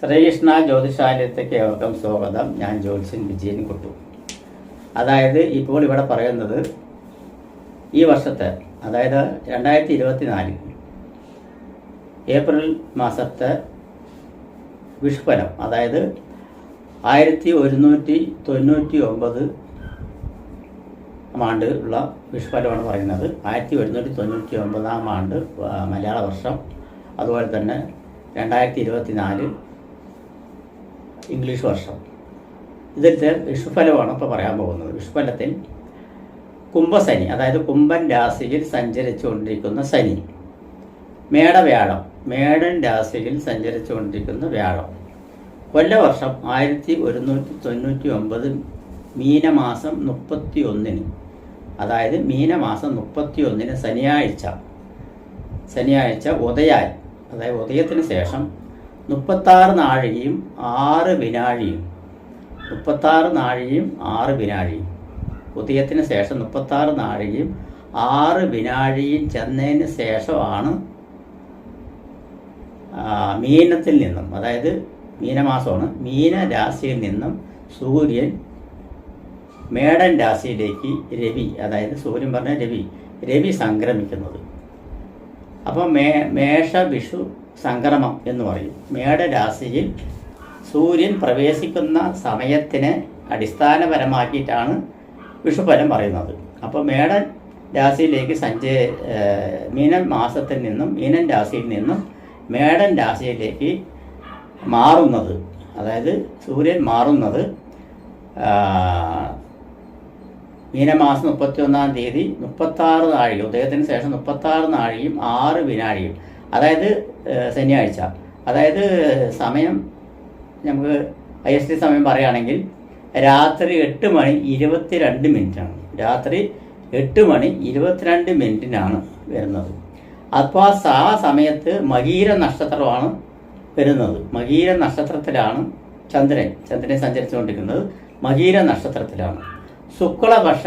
ശ്രീകൃഷ്ണ ജ്യോതിഷാലയത്തേക്ക് ഏവർക്കും സ്വാഗതം. ഞാൻ ജ്യോത്സ്യൻ വിജയൻ കുട്ടു. അതായത് ഇപ്പോൾ ഇവിടെ പറയുന്നത് ഈ വർഷത്തെ, അതായത് 2024 ഏപ്രിൽ മാസത്തെ വിഷുഫലം, അതായത് 1199 ആണ്ട് ഉള്ള വിഷുഫലമാണ് പറയുന്നത്. 1199 ആണ്ട് മലയാള വർഷം, അതുപോലെ തന്നെ 2024 ഇംഗ്ലീഷ് വർഷം. ഇതിലത്തെ വിഷുഫലമാണ് ഇപ്പോൾ പറയാൻ പോകുന്നത്. വിഷുഫലത്തിൽ കുംഭശനി, അതായത് കുംഭൻ രാശിയിൽ സഞ്ചരിച്ചുകൊണ്ടിരിക്കുന്ന ശനി, മേടവ്യാഴം, മേടൻ രാശിയിൽ സഞ്ചരിച്ചുകൊണ്ടിരിക്കുന്ന വ്യാഴം, കൊല്ലവർഷം 1199 മീനമാസം 31, അതായത് മീനമാസം 31 ശനിയാഴ്ച ഉദയാൽ, അതായത് ഉദയത്തിന് ശേഷം 36 നാഴികയും 6 വിനാഴിയും, 36 നാഴികയും 6 വിനാഴിയും, ഉദയത്തിന് ശേഷം 36 നാഴികയും 6 വിനാഴിയും ചെന്നതിന് ശേഷമാണ് മീനത്തിൽ നിന്നും, അതായത് മീനമാസമാണ്, മീനരാശിയിൽ നിന്നും സൂര്യൻ മേടൻ രാശിയിലേക്ക് അതായത് സൂര്യൻ പറഞ്ഞ രവി സംക്രമിക്കുന്നത്. അപ്പം മേഷ വിഷു സംക്രമം എന്ന് പറയും. മേടരാശിയിൽ സൂര്യൻ പ്രവേശിക്കുന്ന സമയത്തിനെ അടിസ്ഥാനപരമാക്കിയിട്ടാണ് വിഷുഫലം പറയുന്നത്. അപ്പോൾ മേടൻ രാശിയിലേക്ക് മീനൻ രാശിയിൽ നിന്നും മേടൻ രാശിയിലേക്ക് മാറുന്നത്, അതായത് സൂര്യൻ മാറുന്നത് മീനമാസം 31-ാം തീയതി 36 നാഴിക, ഉദയത്തിന് ശേഷം 36 നാഴികയും 6 വിനാഴിയും, അതായത് ശനിയാഴ്ച. അതായത് സമയം നമുക്ക് IST സമയം പറയുകയാണെങ്കിൽ രാത്രി 8:22 രാത്രി 8:22 വരുന്നത്. അപ്പോൾ ആ സമയത്ത് മകീര നക്ഷത്രമാണ് വരുന്നത്. മകീര നക്ഷത്രത്തിലാണ് ചന്ദ്രൻ സഞ്ചരിച്ചുകൊണ്ടിരിക്കുന്നത്. മകീര നക്ഷത്രത്തിലാണ്. ശുക്ലപക്ഷ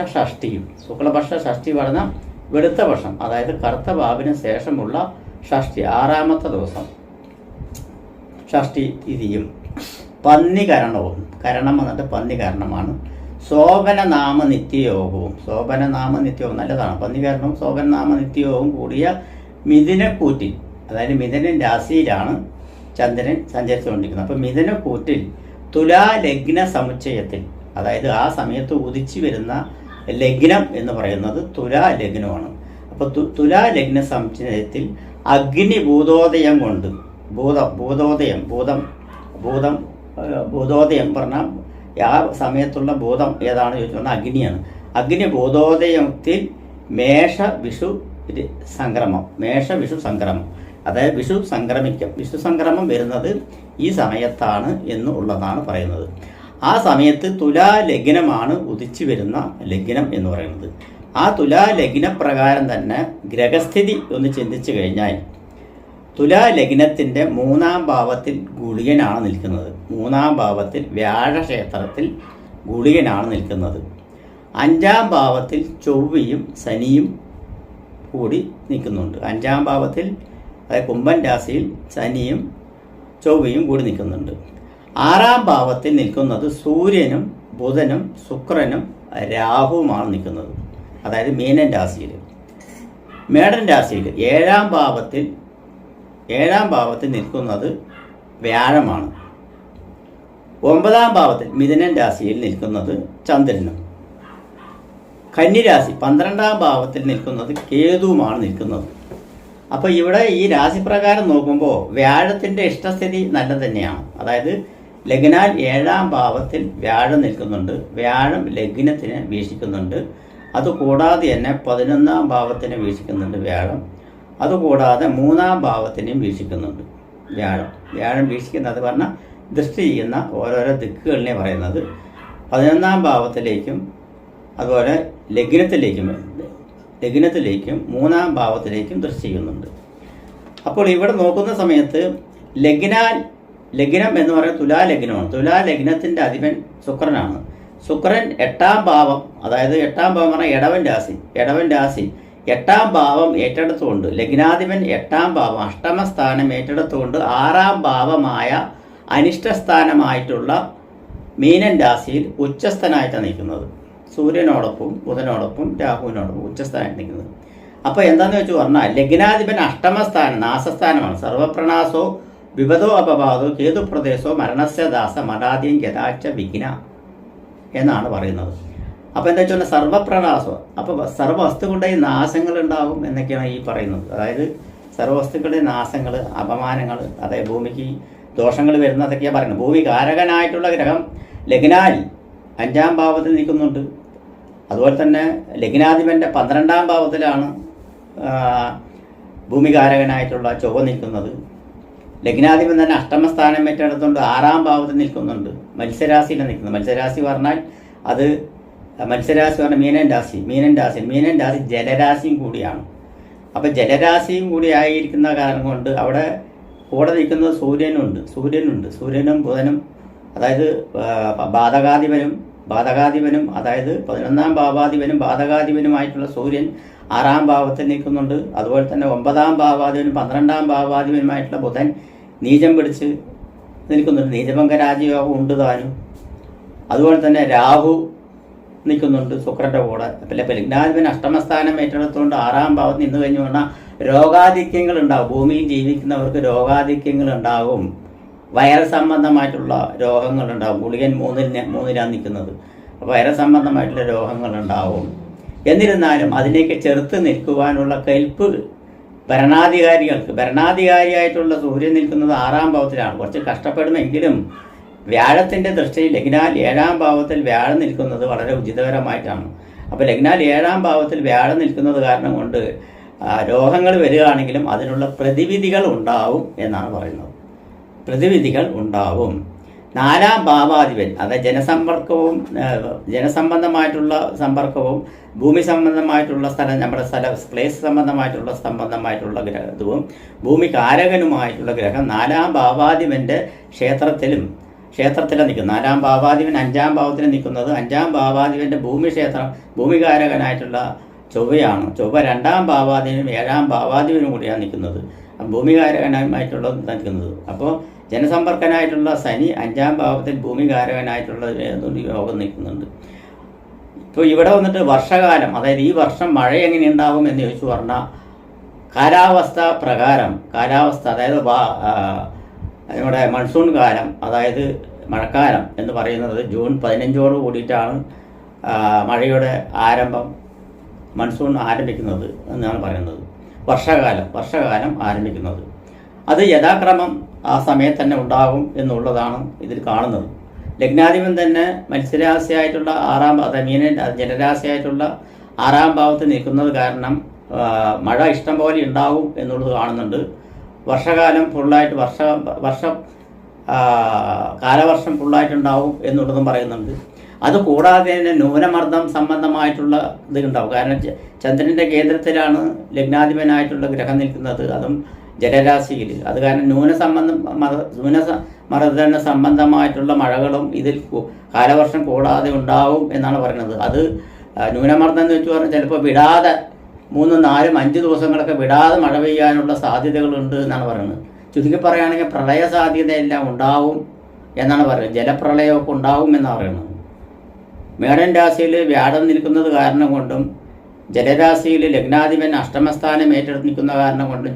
ഷഷ്ടി പറഞ്ഞ വെളുത്ത പക്ഷം, അതായത് കറുത്ത ബാബിന് ശേഷമുള്ള ഷഷ്ടി, 6ാമത്തെ ദിവസം ഷഷ്ടി തിഥിയും പന്നികരണവും, കരണം വന്നിട്ട് പന്നികരണമാണ്. ശോഭനനാമ നിത്യയോഗവും നല്ലതാണ്. പന്നികരണവും ശോഭനനാമ നിത്യയോഗവും കൂടിയ മിഥുനക്കൂറ്റിൽ, അതായത് മിഥുനൻ രാശിയിലാണ് ചന്ദ്രൻ സഞ്ചരിച്ചുകൊണ്ടിരിക്കുന്നത്. അപ്പോൾ മിഥുനക്കൂറ്റിൽ തുലാ ലഗ്ന സമുച്ചയത്തിൽ, അതായത് ആ സമയത്ത് ഉദിച്ചു വരുന്ന ലഗ്നം എന്ന് പറയുന്നത് തുലാ ലഗ്നമാണ്. അപ്പോൾ തുലാ ലഗ്ന സമുച്ചയത്തിൽ അഗ്നി ഭൂതോദയം കൊണ്ട്, ഭൂതോദയം പറഞ്ഞാൽ ആ സമയത്തുള്ള ഭൂതം ഏതാണ് ചോദിച്ചു പറഞ്ഞാൽ അഗ്നിയാണ്. അഗ്നി ഭൂതോദയത്തിൽ മേഷ വിഷു സംക്രമം, അതായത് വിഷു സംക്രമം വരുന്നത് ഈ സമയത്താണ് എന്നുള്ളതാണ് പറയുന്നത്. ആ സമയത്ത് തുലാ ലഗ്നമാണ് ഉദിച്ചു വരുന്ന ലഗ്നം എന്ന് പറയുന്നത്. ആ തുലാ ലഗ്നപ്രകാരം തന്നെ ഗ്രഹസ്ഥിതി ഒന്ന് ചിന്തിച്ചു കഴിഞ്ഞാൽ തുലാ ലഗ്നത്തിൻ്റെ 3-ാം ഭാവത്തിൽ ഗുളികനാണ് നിൽക്കുന്നത്. 3-ാം ഭാവത്തിൽ വ്യാഴക്ഷേത്രത്തിൽ ഗുളികനാണ് നിൽക്കുന്നത്. 5-ാം ഭാവത്തിൽ ചൊവ്വയും ശനിയും കൂടി നിൽക്കുന്നുണ്ട്. 5-ാം ഭാവത്തിൽ, അതായത് കുംഭൻ രാശിയിൽ ശനിയും ചൊവ്വയും കൂടി നിൽക്കുന്നുണ്ട്. 6-ാം ഭാവത്തിൽ നിൽക്കുന്നത് സൂര്യനും ബുധനും ശുക്രനും രാഹുവുമാണ് നിൽക്കുന്നത്, അതായത് മീനൻ രാശിയിൽ. മേടൻ രാശിയിൽ 7-ാം ഭാവത്തിൽ നിൽക്കുന്നത് വ്യാഴമാണ്. 9-ാം ഭാവത്തിൽ മിഥുനൻ രാശിയിൽ നിൽക്കുന്നത് ചന്ദ്രനും. കന്നിരാശി 12-ാം ഭാവത്തിൽ നിൽക്കുന്നത് കേതുവുമാണ് നിൽക്കുന്നത്. അപ്പോൾ ഇവിടെ ഈ രാശിപ്രകാരം നോക്കുമ്പോൾ വ്യാഴത്തിൻ്റെ ഇഷ്ടസ്ഥിതി നല്ല തന്നെയാണ്. അതായത് ലഗ്നാൽ 7-ാം ഭാവത്തിൽ വ്യാഴം നിൽക്കുന്നുണ്ട്. വ്യാഴം ലഗ്നത്തിന് വീക്ഷിക്കുന്നുണ്ട്. അതുകൂടാതെ തന്നെ 11-ാം ഭാവത്തിനെ വീക്ഷിക്കുന്നുണ്ട് വ്യാഴം. അതുകൂടാതെ 3-ാം ഭാവത്തിനെയും വീക്ഷിക്കുന്നുണ്ട് വ്യാഴം വീക്ഷിക്കുന്നത് പറഞ്ഞാൽ ദൃഷ്ടി ചെയ്യുന്ന ഓരോരോ ദിക്കുകളിനെ പറയുന്നത്. 11-ാം ഭാവത്തിലേക്കും അതുപോലെ ലഗ്നത്തിലേക്കും 3-ാം ഭാവത്തിലേക്കും ദൃഷ്ടി ചെയ്യുന്നുണ്ട്. അപ്പോൾ ഇവിടെ നോക്കുന്ന സമയത്ത് ലഗ്നം എന്ന് പറയുന്നത് തുലാ ലഗ്നമാണ്. തുലാ ലഗ്നത്തിൻ്റെ അധിപൻ ശുക്രനാണ്. ശുക്രൻ 8-ാം ഭാവം, അതായത് 8-ാം ഭാവം പറഞ്ഞാൽ ഇടവൻ രാശി 8-ാം ഭാവം ഏറ്റെടുത്തുകൊണ്ട്, ലഗ്നാധിപൻ 8-ാം ഭാവം അഷ്ടമസ്ഥാനം ഏറ്റെടുത്തുകൊണ്ട് 6-ാം ഭാവമായ അനിഷ്ടസ്ഥാനമായിട്ടുള്ള മീനൻ രാശിയിൽ ഉച്ചസ്ഥനായിട്ടാണ് നിൽക്കുന്നത്. സൂര്യനോടൊപ്പം ബുധനോടൊപ്പം രാഹുവിനോടൊപ്പം ഉച്ചസ്ഥാനത്ത് നിൽക്കുന്നത്. അപ്പോൾ എന്താണെന്ന് വെച്ച് പറഞ്ഞാൽ ലഗ്നാധിപൻ അഷ്ടമസ്ഥാനം നാശസ്ഥാനമാണ്. സർവപ്രണാസോ വിപദോ അപവാദോ കേതുപ്രദേശോ മരണസ്യ ദാസ മരാദ്യം ഗതാച്ച വിഘ്ന എന്നാണ് പറയുന്നത്. അപ്പോൾ എന്താ വെച്ചാൽ സർവപ്രണാസോ, അപ്പോൾ സർവ്വവസ്തുക്കളുടെയും നാശങ്ങൾ ഉണ്ടാകും എന്നൊക്കെയാണ് ഈ പറയുന്നത്. അതായത് സർവ്വവസ്തുക്കളുടെ നാശങ്ങൾ, അപമാനങ്ങൾ, അതായത് ഭൂമിക്ക് ദോഷങ്ങൾ വരുന്നതൊക്കെയാണ് പറയുന്നത്. ഭൂമി കാരകനായിട്ടുള്ള ഗ്രഹം ലഗ്നാൽ 5ാം ഭാവത്തിൽ നിൽക്കുന്നുണ്ട്. അതുപോലെ തന്നെ ലഗ്നാധിപൻ്റെ 12ാം ഭാവത്തിലാണ് ഭൂമികാരകനായിട്ടുള്ള ചൊവ്വ നിൽക്കുന്നത്. ലഗ്നാധിപൻ തന്നെ അഷ്ടമസ്ഥാനം ഏറ്റെടുത്തുകൊണ്ട് 6ാം ഭാവത്തിൽ നിൽക്കുന്നുണ്ട്. മത്സ്യരാശിയിൽ നിൽക്കുന്നത്. മത്സ്യരാശി പറഞ്ഞാൽ അത് മത്സ്യരാശി പറഞ്ഞാൽ മീനൻ രാശി ജലരാശിയും കൂടിയാണ്. അപ്പോൾ ജലരാശിയും കൂടി ആയിരിക്കുന്ന കാരണം കൊണ്ട് അവിടെ കൂടെ നിൽക്കുന്നത് സൂര്യനും ബുധനും, അതായത് ബാധകാധിപനും അതായത് 11ാം ഭാവാധിപനും ബാധകാധിപനുമായിട്ടുള്ള സൂര്യൻ 6ാം ഭാവത്തിൽ നിൽക്കുന്നുണ്ട്. അതുപോലെ തന്നെ 9ാം ഭാവാധിപനും 12ാം ഭാവാധിപനുമായിട്ടുള്ള ബുധൻ നീചം പിടിച്ച് നിൽക്കുന്നുണ്ട്. നീചഭംഗ രാജയോഗം ഉണ്ട് താനും. അതുപോലെ തന്നെ രാഹു നിൽക്കുന്നുണ്ട് ശുക്രൻ്റെ കൂടെ. അപ്പോൾ ലഗ്നാധിപൻ അഷ്ടമസ്ഥാനം ഏറ്റെടുത്തുകൊണ്ട് 6ാം ഭാവത്ത് നിന്ന് കഴിഞ്ഞു പറഞ്ഞാൽ രോഗാധിക്യങ്ങൾ ഉണ്ടാകും. ഭൂമിയിൽ ജീവിക്കുന്നവർക്ക് രോഗാധിക്യങ്ങൾ ഉണ്ടാകും. വൈറസ് സംബന്ധമായിട്ടുള്ള രോഗങ്ങളുണ്ടാകും. ഗുളികൻ 3ലാണ് നിൽക്കുന്നത്. അപ്പോൾ വൈറസ് സംബന്ധമായിട്ടുള്ള രോഗങ്ങളുണ്ടാവും. എന്നിരുന്നാലും അതിലേക്ക് ചെറുത്ത് നിൽക്കുവാനുള്ള കെൽപ്പ് ഭരണാധികാരിയായിട്ടുള്ള സൂര്യൻ നിൽക്കുന്നത് 6ാം ഭാവത്തിലാണ്. കുറച്ച് കഷ്ടപ്പെടുമെങ്കിലും വ്യാഴത്തിൻ്റെ ദൃഷ്ടിയിൽ ലഗ്നാൽ 7ാം ഭാവത്തിൽ വ്യാഴം നിൽക്കുന്നത് വളരെ ഉചിതകരമായിട്ടാണ്. അപ്പോൾ ലഗ്നാൽ 7ാം ഭാവത്തിൽ വ്യാഴം നിൽക്കുന്നത് കാരണം കൊണ്ട് രോഗങ്ങൾ വരികയാണെങ്കിലും അതിനുള്ള പ്രതിവിധികൾ ഉണ്ടാവും എന്നാണ് പറയുന്നത്. പ്രതിവിധികൾ ഉണ്ടാവും. 4ാം ഭാവാധിപൻ അതായത് ജനസംബന്ധമായിട്ടുള്ള സമ്പർക്കവും ഭൂമി സംബന്ധമായിട്ടുള്ള നമ്മുടെ പ്ലേസ് സംബന്ധമായിട്ടുള്ള ഗ്രഹവും ഭൂമി കാരകനുമായിട്ടുള്ള ഗ്രഹം 4ാം ഭാവാധിപൻ്റെ ക്ഷേത്രത്തിലാണ് നിൽക്കുന്നത്. 4ാം ഭാവാധിപൻ 5ാം ഭാവത്തിൽ നിൽക്കുന്നത്. 5ാം ഭാവാധിപൻ്റെ ഭൂമികാരകനായിട്ടുള്ള ചൊവ്വയാണ്. ചൊവ്വ 2ാം ഭാവാധിപനും 7ാം ഭാവാധിപനും കൂടിയാണ് നിൽക്കുന്നത്. ഭൂമികാരകനായിട്ടുള്ള നിൽക്കുന്നത്. അപ്പോൾ ജനസമ്പർക്കനായിട്ടുള്ള ശനി 5ാം ഭാവത്തിൽ ഭൂമികാരകനായിട്ടുള്ള യോഗം നിൽക്കുന്നുണ്ട്. ഇപ്പോൾ ഇവിടെ വന്നിട്ട് വർഷകാലം, അതായത് ഈ വർഷം മഴ എങ്ങനെ ഉണ്ടാകും എന്ന് ചോദിച്ചു പറഞ്ഞാൽ കാലാവസ്ഥ അതായത് നമ്മുടെ മൺസൂൺ കാലം, അതായത് മഴക്കാലം എന്ന് പറയുന്നത് ജൂൺ 15 കൂടിയിട്ടാണ് മഴയുടെ ആരംഭം, മൺസൂൺ ആരംഭിക്കുന്നത് എന്നാണ് പറയുന്നത്. വർഷകാലം ആരംഭിക്കുന്നത് അത് യഥാക്രമം ആ സമയത്ത് തന്നെ ഉണ്ടാകും എന്നുള്ളതാണ് ഇതിൽ കാണുന്നത്. ലഗ്നാധിപൻ തന്നെ മത്സ്യരാശിയായിട്ടുള്ള 6ാം ജലരാശിയായിട്ടുട്ടുള്ള 6ാം ഭാവത്തിൽ നിൽക്കുന്നത് കാരണം മഴ ഇഷ്ടം പോലെ ഉണ്ടാവും എന്നുള്ളത് കാണുന്നുണ്ട്. വർഷകാലം ഫുള്ളായിട്ട് കാലവർഷം ഫുള്ളായിട്ടുണ്ടാവും എന്നുള്ളതും പറയുന്നുണ്ട്. അതുകൂടാതെ തന്നെ ന്യൂനമർദ്ദം സംബന്ധമായിട്ടുള്ള ഇതുണ്ടാവും. കാരണം ചന്ദ്രൻ്റെ കേന്ദ്രത്തിലാണ് ലഗ്നാധിപനായിട്ടുള്ള ഗ്രഹം നിൽക്കുന്നത്, അതും ജലരാശിയിൽ. അത് കാരണം ന്യൂനമർദ്ദന സംബന്ധമായിട്ടുള്ള മഴകളും ഇതിൽ കാലവർഷം കൂടാതെ ഉണ്ടാവും എന്നാണ് പറയുന്നത്. അത് ന്യൂനമർദ്ദം എന്ന് വെച്ച് പറഞ്ഞാൽ ചിലപ്പോൾ വിടാതെ 3, 4, 5 ദിവസങ്ങളൊക്കെ വിടാതെ മഴ പെയ്യാനുള്ള സാധ്യതകളുണ്ട് എന്നാണ് പറയുന്നത്. ചുരുക്കി പറയുകയാണെങ്കിൽ പ്രളയ സാധ്യതയെല്ലാം ഉണ്ടാവും എന്നാണ് പറയുന്നത്. ജലപ്രളയമൊക്കെ ഉണ്ടാവും എന്നാണ് പറയുന്നത്. മേടൻ രാശിയിൽ വ്യാഴം നിൽക്കുന്നത് കാരണം കൊണ്ടും ജലരാശിയിൽ ലഗ്നാധിപൻ അഷ്ടമസ്ഥാനം ഏറ്റെടുത്ത് നിൽക്കുന്ന കാരണം കൊണ്ടും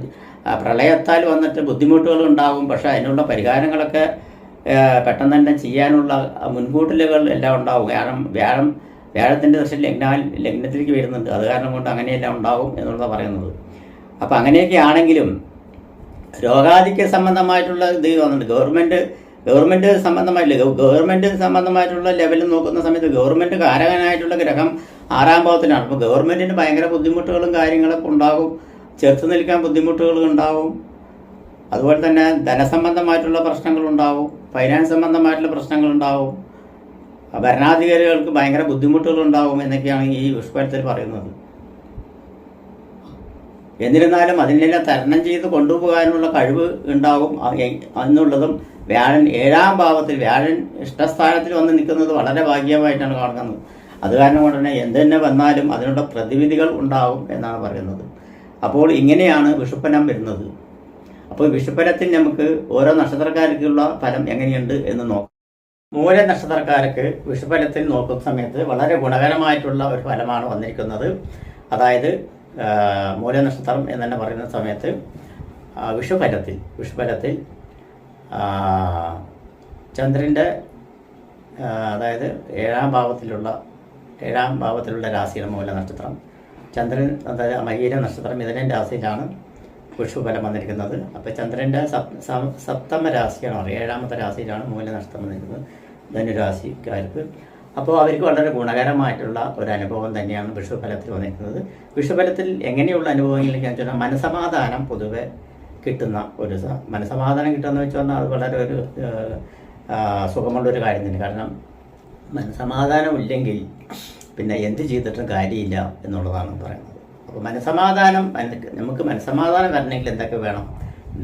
പ്രളയത്താൽ വന്നിട്ട് ബുദ്ധിമുട്ടുകൾ ഉണ്ടാകും. പക്ഷേ അതിനുള്ള പരിഹാരങ്ങളൊക്കെ പെട്ടെന്ന് തന്നെ ചെയ്യാനുള്ള മുൻകൂട്ടലുകൾ എല്ലാം ഉണ്ടാവും. കാരണം വ്യാഴത്തിൻ്റെ ദൃഷ്ടി ലഗ്നത്തിലേക്ക് വരുന്നുണ്ട്. അത് കാരണം കൊണ്ട് അങ്ങനെയെല്ലാം ഉണ്ടാവും എന്നുള്ളത് പറയുന്നത്. അപ്പോൾ അങ്ങനെയൊക്കെ ആണെങ്കിലും രോഗാധിക്യ സംബന്ധമായിട്ടുള്ള ഇത് വന്നിട്ടുണ്ട്. ഗവൺമെൻറ് സംബന്ധമായിട്ടുള്ള ലെവലിൽ നോക്കുന്ന സമയത്ത് ഗവൺമെൻറ് കാരകനായിട്ടുള്ള ഗ്രഹം 6ാം ഭാവത്തിലാണ്. അപ്പോൾ ഗവൺമെൻറ്റിന് ഭയങ്കര ബുദ്ധിമുട്ടുകളും കാര്യങ്ങളൊക്കെ ഉണ്ടാകും. ചെറുത്ത് നിൽക്കാൻ ബുദ്ധിമുട്ടുകൾ ഉണ്ടാവും. അതുപോലെ തന്നെ ധനസംബന്ധമായിട്ടുള്ള പ്രശ്നങ്ങളുണ്ടാവും. ഫൈനാൻസ് സംബന്ധമായിട്ടുള്ള പ്രശ്നങ്ങളുണ്ടാവും. ഭരണാധികാരികൾക്ക് ഭയങ്കര ബുദ്ധിമുട്ടുകളുണ്ടാവും എന്നൊക്കെയാണ് ഈ വിഷുഫലത്തിൽ പറയുന്നത്. എന്നിരുന്നാലും അതിനെല്ലാം തരണം ചെയ്ത് കൊണ്ടുപോകാനുള്ള കഴിവ് ഉണ്ടാകും എന്നുള്ളതും വ്യാഴൻ 7ാം ഭാവത്തിൽ വ്യാഴൻ ഇഷ്ടസ്ഥാനത്തിൽ വന്ന് നിൽക്കുന്നത് വളരെ ഭാഗ്യമായിട്ടാണ് കാണുന്നത്. അത് കാരണം കൊണ്ട് തന്നെ എന്തുതന്നെ വന്നാലും അതിനുള്ള പ്രതിവിധികൾ ഉണ്ടാവും എന്നാണ് പറയുന്നത്. അപ്പോൾ ഇങ്ങനെയാണ് വിഷുപ്പനം വരുന്നത്. അപ്പോൾ വിഷുഫലത്തിൽ നമുക്ക് ഓരോ നക്ഷത്രക്കാർക്കുള്ള ഫലം എങ്ങനെയുണ്ട് എന്ന് നോക്കാം. മൂല നക്ഷത്രക്കാർക്ക് വിഷുഫലത്തിൽ നോക്കുന്ന സമയത്ത് വളരെ ഗുണകരമായിട്ടുള്ള ഒരു ഫലമാണ് വന്നിരിക്കുന്നത്. അതായത് മൂല നക്ഷത്രം എന്ന് തന്നെ പറയുന്ന സമയത്ത് വിഷുഫലത്തിൽ ചന്ദ്രൻ്റെ അതായത് ഏഴാം ഭാവത്തിലുള്ള രാശിയാണ് മൂല നക്ഷത്രം. ചന്ദ്രൻ അതായത് മകീര നക്ഷത്രം മിഥുന രാശിയിലാണ് വിഷുഫലം വന്നിരിക്കുന്നത്. അപ്പോൾ ചന്ദ്രൻ്റെ സപ്തമ രാശിയാണ് പറയുക, ഏഴാമത്തെ രാശിയിലാണ് മൂല നക്ഷത്രം വന്നിരിക്കുന്നത് ധനുരാശിക്കാർക്ക്. അപ്പോൾ അവർക്ക് വളരെ ഗുണകരമായിട്ടുള്ള ഒരു അനുഭവം തന്നെയാണ് വിഷുഫലത്തിൽ വന്നിരിക്കുന്നത്. വിഷുഫലത്തിൽ എങ്ങനെയുള്ള അനുഭവങ്ങളിലേക്ക് എന്ന് വെച്ചാൽ മനസമാധാനം പൊതുവെ കിട്ടുന്ന ഒരു മനസമാധാനം കിട്ടുമെന്ന് വെച്ചാൽ അത് വളരെ ഒരു സുഖമുള്ളൊരു കാര്യം തന്നെ. കാരണം മനസമാധാനം ഇല്ലെങ്കിൽ പിന്നെ എന്ത് ചെയ്തിട്ടും കാര്യമില്ല എന്നുള്ളതാണ് പറയുന്നത്. അപ്പോൾ മനസമാധാനം നമുക്ക് മനസമാധാനം വരണമെങ്കിൽ എന്തൊക്കെ വേണം?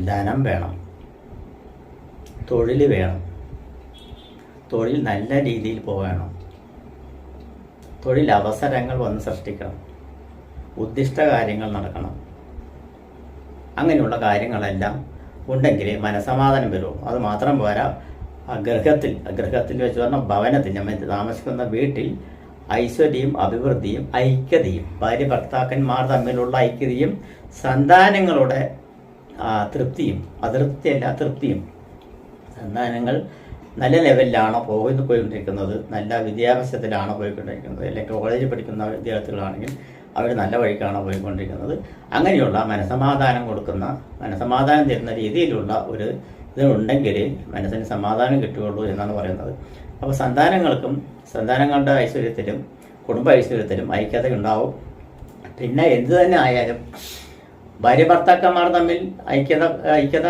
ധനം വേണം, തൊഴിൽ വേണം, തൊഴിൽ നല്ല രീതിയിൽ പോകണം, തൊഴിലവസരങ്ങൾ വന്ന് സൃഷ്ടിക്കണം, ഉദ്ദിഷ്ട കാര്യങ്ങൾ നടക്കണം. അങ്ങനെയുള്ള കാര്യങ്ങളെല്ലാം ഉണ്ടെങ്കിലേ മനസമാധാനം വരുള്ളൂ. അത് മാത്രം പോരാ, ഗൃഹത്തിൽ വെച്ച് പറഞ്ഞാൽ ഭവനത്തിൽ നമ്മൾ താമസിക്കുന്ന വീട്ടിൽ ഐശ്വര്യവും അഭിവൃദ്ധിയും ഐക്യതയും, ഭാര്യ ഭർത്താക്കന്മാർ തമ്മിലുള്ള ഐക്യതയും സന്താനങ്ങളുടെ തൃപ്തിയും, അതൃപ്തിയല്ല തൃപ്തിയും, സന്താനങ്ങൾ നല്ല ലെവലിലാണോ പോയിക്കൊണ്ടിരിക്കുന്നത്, നല്ല വിദ്യാഭ്യാസത്തിലാണോ പോയിക്കൊണ്ടിരിക്കുന്നത്, അല്ലെങ്കിൽ കോളേജിൽ പഠിക്കുന്ന വിദ്യാർത്ഥികളാണെങ്കിൽ അവർ നല്ല വഴിക്കാണോ പോയിക്കൊണ്ടിരിക്കുന്നത്, അങ്ങനെയുള്ള മനസമാധാനം കൊടുക്കുന്ന, മനസമാധാനം തരുന്ന രീതിയിലുള്ള ഒരു ഇതുണ്ടെങ്കിൽ മനസ്സിന് സമാധാനം കിട്ടുകയുള്ളൂ എന്നാണ് പറയുന്നത്. അപ്പോൾ സന്താനങ്ങളുടെ ഐശ്വര്യത്തിലും കുടുംബ ഐശ്വര്യത്തിലും ഐക്യത ഉണ്ടാവും. പിന്നെ എന്തു തന്നെ ആയാലും ഭാര്യ ഭർത്താക്കന്മാർ തമ്മിൽ ഐക്യത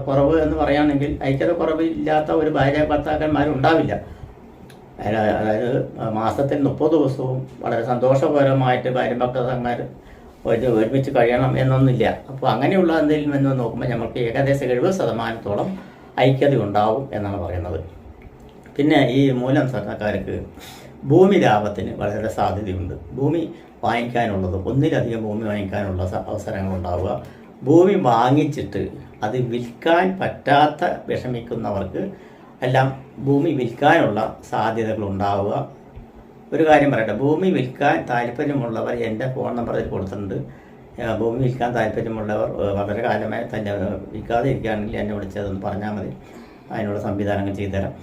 കുറവ് എന്ന് പറയുകയാണെങ്കിൽ ഐക്യത കുറവില്ലാത്ത ഒരു ഭാര്യ ഭർത്താക്കന്മാരുണ്ടാവില്ല. അതായത് മാസത്തിൽ 30 ദിവസവും വളരെ സന്തോഷപരമായിട്ട് ഭാര്യ ഭർത്താക്കന്മാർ ഒരുമിച്ച് കഴിയണം എന്നൊന്നുമില്ല. അപ്പോൾ അങ്ങനെയുള്ള എന്തെങ്കിലും എന്ന് നോക്കുമ്പോൾ നമുക്ക് ഏകദേശം 70% ഐക്യത ഉണ്ടാവും എന്നാണ് പറയുന്നത്. പിന്നെ ഈ മൂലം സർക്കാർക്ക് ഭൂമി ലാഭത്തിന് വളരെ സാധ്യതയുണ്ട്. ഭൂമി വാങ്ങിക്കാനുള്ളത്, ഒന്നിലധികം ഭൂമി വാങ്ങിക്കാനുള്ള അവസരങ്ങളുണ്ടാവുക. ഭൂമി വാങ്ങിച്ചിട്ട് അത് വിൽക്കാൻ പറ്റാത്ത വിഷമിക്കുന്നവർക്ക് എല്ലാം ഭൂമി വിൽക്കാനുള്ള സാധ്യതകൾ ഉണ്ടാവുക. ഒരു കാര്യം പറയട്ടെ, ഭൂമി വിൽക്കാൻ താല്പര്യമുള്ളവർ എൻ്റെ ഫോൺ നമ്പർ അതിൽ കൊടുത്തിട്ടുണ്ട്. ഭൂമി വിൽക്കാൻ താല്പര്യമുള്ളവർ വളരെ കാലമായി തന്നെ വിൽക്കാതെ ഇരിക്കുകയാണെങ്കിൽ എന്നെ വിളിച്ചതെന്ന് പറഞ്ഞാൽ മതി, അതിനുള്ള സംവിധാനങ്ങൾ ചെയ്തുതരാം.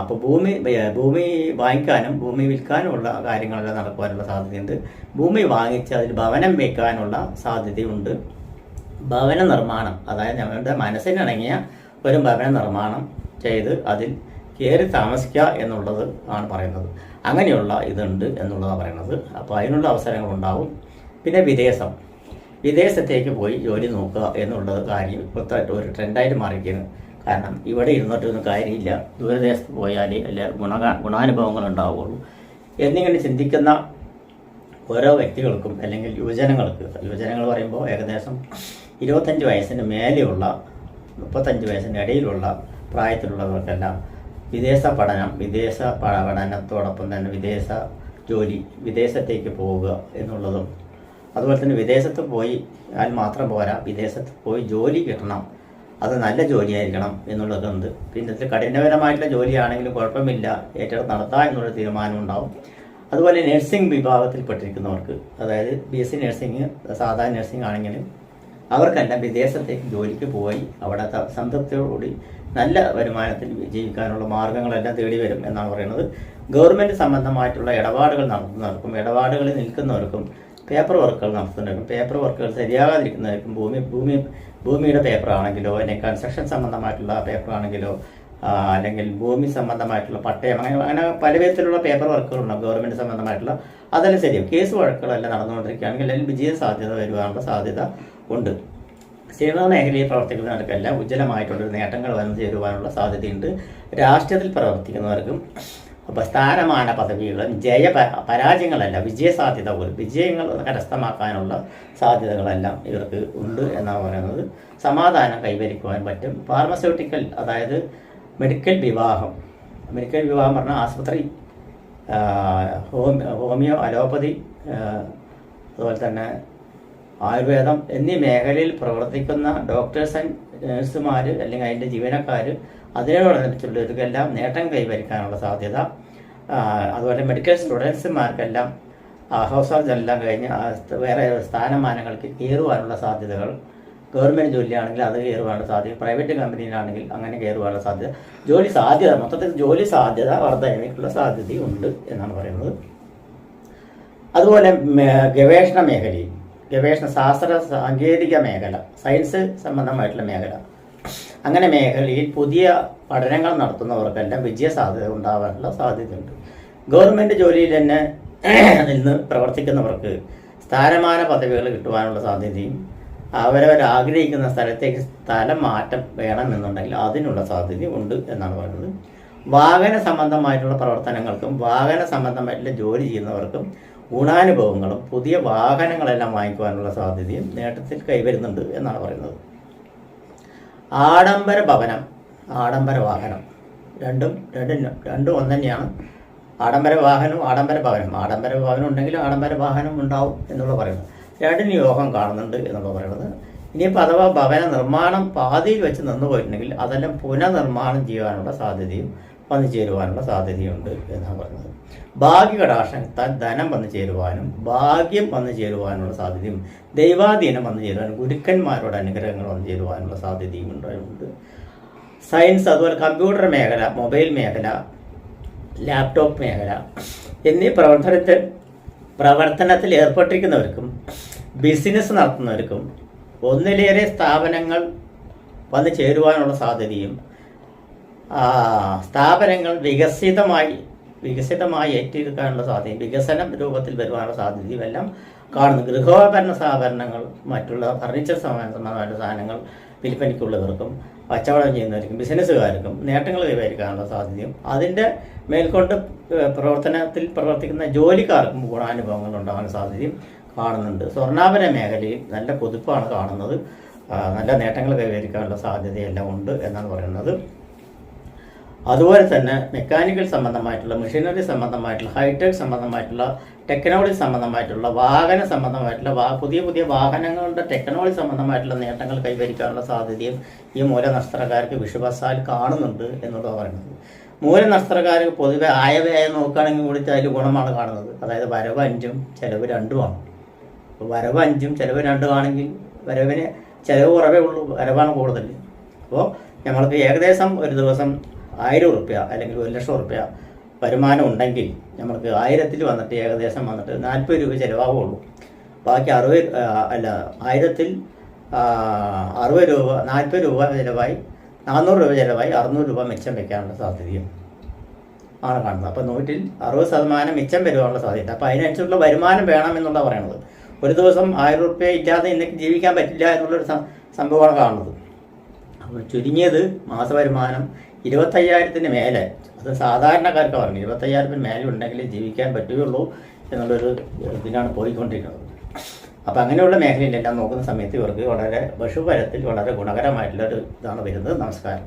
അപ്പോൾ ഭൂമി വാങ്ങിക്കാനും ഭൂമി വിൽക്കാനുമുള്ള കാര്യങ്ങളെല്ലാം നടക്കുവാനുള്ള സാധ്യതയുണ്ട്. ഭൂമി വാങ്ങിച്ച് അതിൽ ഭവനം വയ്ക്കാനുള്ള സാധ്യതയുണ്ട്. ഭവന നിർമ്മാണം, അതായത് ഞങ്ങളുടെ മനസ്സിനിണങ്ങിയ ഒരു ഭവന നിർമ്മാണം ചെയ്ത് അതിൽ കയറി താമസിക്കുക എന്നുള്ളത് ആണ് പറയുന്നത്. അങ്ങനെയുള്ള ഇതുണ്ട് എന്നുള്ളതാണ് പറയുന്നത്. അപ്പോൾ അതിനുള്ള അവസരങ്ങളുണ്ടാവും. പിന്നെ വിദേശത്തേക്ക് പോയി ജോലി നോക്കുക എന്നുള്ളത് കാര്യം ഇപ്പോഴത്തെ ഒരു ട്രെൻഡായിട്ട് മാറിയിരിക്കുന്നു. കാരണം ഇവിടെ ഇരുന്നിട്ടൊന്നും കാര്യമില്ല, ദൂരദേശത്ത് പോയാലേ അല്ല ഗുണാനുഭവങ്ങൾ ഉണ്ടാവുകയുള്ളൂ എന്നിങ്ങനെ ചിന്തിക്കുന്ന ഓരോ വ്യക്തികൾക്കും അല്ലെങ്കിൽ യുവജനങ്ങൾ പറയുമ്പോൾ ഏകദേശം 25 വയസ്സിന് മേലെയുള്ള 35 വയസ്സിന് ഇടയിലുള്ള പ്രായത്തിലുള്ളവർക്കെല്ലാം വിദേശ പഠനത്തോടൊപ്പം തന്നെ വിദേശത്തേക്ക് പോവുക എന്നുള്ളതും, അതുപോലെ തന്നെ വിദേശത്ത് പോയി മാത്രം പോരാ, വിദേശത്ത് പോയി ജോലി കിട്ടണം, അത് നല്ല ജോലിയായിരിക്കണം എന്നുള്ളതൊക്കെ ഉണ്ട്. പിന്നെ ഇതിൽ കഠിനപരമായിട്ടുള്ള ജോലിയാണെങ്കിലും കുഴപ്പമില്ല, ഏറ്റെടുത്ത് നടത്താം എന്നുള്ള തീരുമാനം ഉണ്ടാവും. അതുപോലെ നഴ്സിംഗ് വിഭാഗത്തിൽപ്പെട്ടിരിക്കുന്നവർക്ക്, അതായത് BSc നഴ്സിംഗ്, സാധാരണ നഴ്സിംഗ് ആണെങ്കിലും അവർക്കെല്ലാം വിദേശത്തേക്ക് ജോലിക്ക് പോയി അവിടെ സംതൃപ്തിയോടുകൂടി നല്ല വരുമാനത്തിൽ ജീവിക്കാനുള്ള മാർഗങ്ങളെല്ലാം തേടി വരും എന്നാണ് പറയുന്നത്. ഗവൺമെൻറ് സംബന്ധമായിട്ടുള്ള ഇടപാടുകൾ നടത്തുന്നവർക്കും ഇടപാടുകളിൽ നിൽക്കുന്നവർക്കും പേപ്പർ വർക്കുകൾ നടത്തുന്നവർക്കും പേപ്പർ വർക്കുകൾ ശരിയാകാതിരിക്കുന്നവർക്കും ഭൂമിയുടെ പേപ്പർ ആണെങ്കിലോ അല്ലെങ്കിൽ കൺസ്ട്രക്ഷൻ സംബന്ധമായിട്ടുള്ള പേപ്പർ ആണെങ്കിലോ അല്ലെങ്കിൽ ഭൂമി സംബന്ധമായിട്ടുള്ള പട്ടയം അങ്ങനെ പല വിധത്തിലുള്ള പേപ്പർ വർക്കുകളുണ്ടാകും ഗവൺമെൻറ് സംബന്ധമായിട്ടുള്ള. അതെല്ലാം ശരിയാവും. കേസ് വഴക്കുകളെല്ലാം നടന്നുകൊണ്ടിരിക്കുകയാണെങ്കിൽ അല്ലെങ്കിൽ വിജയ സാധ്യത വരുവാനുള്ള സാധ്യത ഉണ്ട്. സിനിമാ മേഖലയിൽ പ്രവർത്തിക്കുന്നവർക്കെല്ലാം ഉജ്ജ്വലമായിട്ടുള്ളൊരു നേട്ടങ്ങൾ വന്നു ചേരുവാനുള്ള സാധ്യതയുണ്ട്. രാഷ്ട്രീയത്തിൽ പ്രവർത്തിക്കുന്നവർക്കും സ്ഥാനമാന പദവികളും പരാജയങ്ങളല്ല വിജയസാധ്യത പോലും വിജയങ്ങൾ കരസ്ഥമാക്കാനുള്ള സാധ്യതകളെല്ലാം ഇവർക്ക് ഉണ്ട് എന്നാണ് പറയുന്നത്. സമാധാനം കൈവരിക്കുവാൻ പറ്റും. ഫാർമസ്യൂട്ടിക്കൽ, അതായത് മെഡിക്കൽ വിവാഹം പറഞ്ഞാൽ ആശുപത്രി, ഹോമിയോ, അലോപ്പതി, അതുപോലെ തന്നെ ആയുർവേദം എന്നീ മേഖലയിൽ പ്രവർത്തിക്കുന്ന ഡോക്ടേഴ്സ് ആൻഡ് നേഴ്സുമാർ അല്ലെങ്കിൽ അതിൻ്റെ ജീവനക്കാർ അതിനോടനുസരിച്ചുള്ളവർക്കെല്ലാം നേട്ടം കൈവരിക്കാനുള്ള സാധ്യത. അതുപോലെ മെഡിക്കൽ സ്റ്റുഡൻസുമാർക്കെല്ലാം ഹൗസ് സർജനെല്ലാം കഴിഞ്ഞ് വേറെ സ്ഥാനമാനങ്ങൾക്ക് കയറുവാനുള്ള സാധ്യതകൾ. ഗവൺമെൻറ് ജോലിയാണെങ്കിൽ അത് കയറുവാനുള്ള സാധ്യത, പ്രൈവറ്റ് കമ്പനിയിലാണെങ്കിൽ അങ്ങനെ കയറുവാനുള്ള സാധ്യത, ജോലി സാധ്യത മൊത്തത്തിൽ ജോലി സാധ്യത വർധനയ്ക്കുള്ള സാധ്യതയുണ്ട് എന്നാണ് പറയുന്നത്. അതുപോലെ ഗവേഷണ മേഖലയിൽ, ഗവേഷണ ശാസ്ത്ര സാങ്കേതിക മേഖല, സയൻസ് സംബന്ധമായിട്ടുള്ള മേഖല, അങ്ങനെ മേഖലയിൽ പുതിയ പഠനങ്ങൾ നടത്തുന്നവർക്കെല്ലാം വിജയ സാധ്യത ഉണ്ടാകാനുള്ള സാധ്യതയുണ്ട്. ഗവൺമെൻറ് ജോലിയിൽ തന്നെ നിന്ന് പ്രവർത്തിക്കുന്നവർക്ക് സ്ഥാനമാന പദവികൾ കിട്ടുവാനുള്ള സാധ്യതയും അവരവരാഗ്രഹിക്കുന്ന സ്ഥലത്തേക്ക് സ്ഥലം മാറ്റം വേണമെന്നുണ്ടെങ്കിൽ അതിനുള്ള സാധ്യതയും ഉണ്ട് എന്നാണ് പറയുന്നത്. വാഹന സംബന്ധമായിട്ടുള്ള പ്രവർത്തനങ്ങൾക്കും വാഹന സംബന്ധമായിട്ടുള്ള ജോലി ചെയ്യുന്നവർക്കും ഗുണാനുഭവങ്ങളും പുതിയ വാഹനങ്ങളെല്ലാം വാങ്ങിക്കുവാനുള്ള സാധ്യതയും നേട്ടത്തിൽ കൈവരുന്നുണ്ട് എന്നാണ് പറയുന്നത്. ആഡംബര ഭവനം, ആഡംബര വാഹനം രണ്ടും ഒന്ന് തന്നെയാണ്. ആഡംബര വാഹനവും ആഡംബര ഭവനം. ആഡംബര ഭവനം ഉണ്ടെങ്കിൽ ആഡംബര വാഹനം ഉണ്ടാവും എന്നുള്ള പറയുന്നത്. രണ്ടിന് യോഗം കാണുന്നുണ്ട് എന്നുള്ള പറയുന്നത്. ഇനിയിപ്പോൾ അഥവാ ഭവന നിർമ്മാണം പാതിയിൽ വെച്ച് നിന്നു പോയിട്ടുണ്ടെങ്കിൽ അതെല്ലാം പുനർനിർമ്മാണം ചെയ്യാനുള്ള സാധ്യതയും വന്നു ചേരുവാനുള്ള സാധ്യതയുണ്ട് എന്നാണ് പറയുന്നത്. ഭാഗ്യകടാക്ഷത്താൽ ധനം വന്നു ചേരുവാനും ഭാഗ്യം വന്നു ചേരുവാനുള്ള സാധ്യതയും ദൈവാധീനം വന്നു ചേരുവാനും ഗുരുക്കന്മാരുടെ അനുഗ്രഹങ്ങൾ വന്നു ചേരുവാനുള്ള സാധ്യതയും ഉണ്ടായിട്ടുണ്ട്. സയൻസ്, അതുപോലെ കമ്പ്യൂട്ടർ മേഖല, മൊബൈൽ മേഖല, ലാപ്ടോപ്പ് മേഖല എന്നീ പ്രവർത്തനത്തിൽ ഏർപ്പെട്ടിരിക്കുന്നവർക്കും ബിസിനസ് നടത്തുന്നവർക്കും ഒന്നിലേറെ സ്ഥാപനങ്ങൾ വന്നു ചേരുവാനുള്ള സാധ്യതയും സ്ഥാപനങ്ങൾ വികസിതമായി ഏറ്റെടുക്കാനുള്ള സാധ്യതയും വികസന രൂപത്തിൽ വരുവാനുള്ള സാധ്യതയും എല്ലാം കാണുന്നു. ഗൃഹോപകരണ സ്ഥാപനങ്ങൾ, മറ്റുള്ള ഫർണിച്ചർ സംബന്ധമായിട്ടുള്ള സാധനങ്ങൾ വിൽപ്പനയ്ക്കുള്ളവർക്കും കച്ചവടം ചെയ്യുന്നവർക്കും ബിസിനസ്സുകാർക്കും നേട്ടങ്ങൾ കൈവരിക്കാനുള്ള സാധ്യതയും അതിൻ്റെ മേൽക്കൊണ്ട് പ്രവർത്തനത്തിൽ പ്രവർത്തിക്കുന്ന ജോലിക്കാർക്കും ഗുണാനുഭവങ്ങൾ ഉണ്ടാകാൻ സാധ്യതയും കാണുന്നുണ്ട്. സ്വർണ്ണാഭരണ മേഖലയിൽ നല്ല കുതിപ്പാണ് കാണുന്നത്. നല്ല നേട്ടങ്ങൾ കൈവരിക്കാനുള്ള സാധ്യതയെല്ലാം ഉണ്ട് എന്നാണ് പറയുന്നത്. അതുപോലെ തന്നെ മെക്കാനിക്കൽ സംബന്ധമായിട്ടുള്ള, മെഷീനറി സംബന്ധമായിട്ടുള്ള, ഹൈടെക് സംബന്ധമായിട്ടുള്ള, ടെക്നോളജി സംബന്ധമായിട്ടുള്ള, വാഹന സംബന്ധമായിട്ടുള്ള, പുതിയ വാഹനങ്ങളുടെ ടെക്നോളജി സംബന്ധമായിട്ടുള്ള നേട്ടങ്ങൾ കൈവരിക്കാനുള്ള സാധ്യതയും ഈ മൂലനക്ഷത്രക്കാർക്ക് വിഷുവസാൽ കാണുന്നുണ്ട് എന്നുള്ളത് പറയുന്നത്. മൂലനക്ഷത്രക്കാർക്ക് പൊതുവെ ആയവയായി നോക്കുകയാണെങ്കിൽ കൂടി അതിൽ ഗുണമാണ് കാണുന്നത്. അതായത് വരവ് 5ഉം ചിലവ് 2ഉമാണ്. അപ്പോൾ വരവ് 5ഉം ചിലവ് 2 ആണെങ്കിൽ വരവിന് ചിലവ് കുറവേ ഉള്ളൂ, വരവാണ് കൂടുതൽ. അപ്പോൾ നമ്മൾക്ക് ഏകദേശം ഒരു ദിവസം 1000 റുപ്യ അല്ലെങ്കിൽ 1,00,000 റുപ്യ വരുമാനം ഉണ്ടെങ്കിൽ നമ്മൾക്ക് 1000-ൽ വന്നിട്ട് ഏകദേശം വന്നിട്ട് 40 രൂപ ചിലവാകുള്ളൂ. ബാക്കി 1000-ൽ 60 രൂപ, 40 രൂപ ചിലവായി, 400 രൂപ ചിലവായി 600 രൂപ മിച്ചം വയ്ക്കാനുള്ള സാധ്യതയും ആണ് കാണുന്നത്. അപ്പോൾ 160% മിച്ചം വരുവാനുള്ള സാധ്യത. അപ്പോൾ അതിനനുസരിച്ചുള്ള വരുമാനം വേണമെന്നുള്ള പറയുന്നത്. ഒരു ദിവസം 1000 റുപ്യ ഇല്ലാതെ ഇന്നേക്ക് ജീവിക്കാൻ പറ്റില്ല എന്നുള്ളൊരു സംഭവമാണ് കാണുന്നത്. അപ്പോൾ ചുരുങ്ങിയത് മാസവരുമാനം 25,000-ന് മേലെ, അത് സാധാരണക്കാർക്ക് പറഞ്ഞു 25,000-ന് മേലെ ഉണ്ടെങ്കിൽ ജീവിക്കാൻ പറ്റുകയുള്ളൂ എന്നുള്ളൊരു ഇതിനാണ് പോയിക്കൊണ്ടിരിക്കുന്നത്. അപ്പം അങ്ങനെയുള്ള മേഖലയിലെല്ലാം നോക്കുന്ന സമയത്ത് ഇവർക്ക് വളരെ പശുപരത്തിൽ വളരെ ഗുണകരമായിട്ടുള്ളൊരു ഇതാണ് വരുന്നത്. നമസ്കാരം.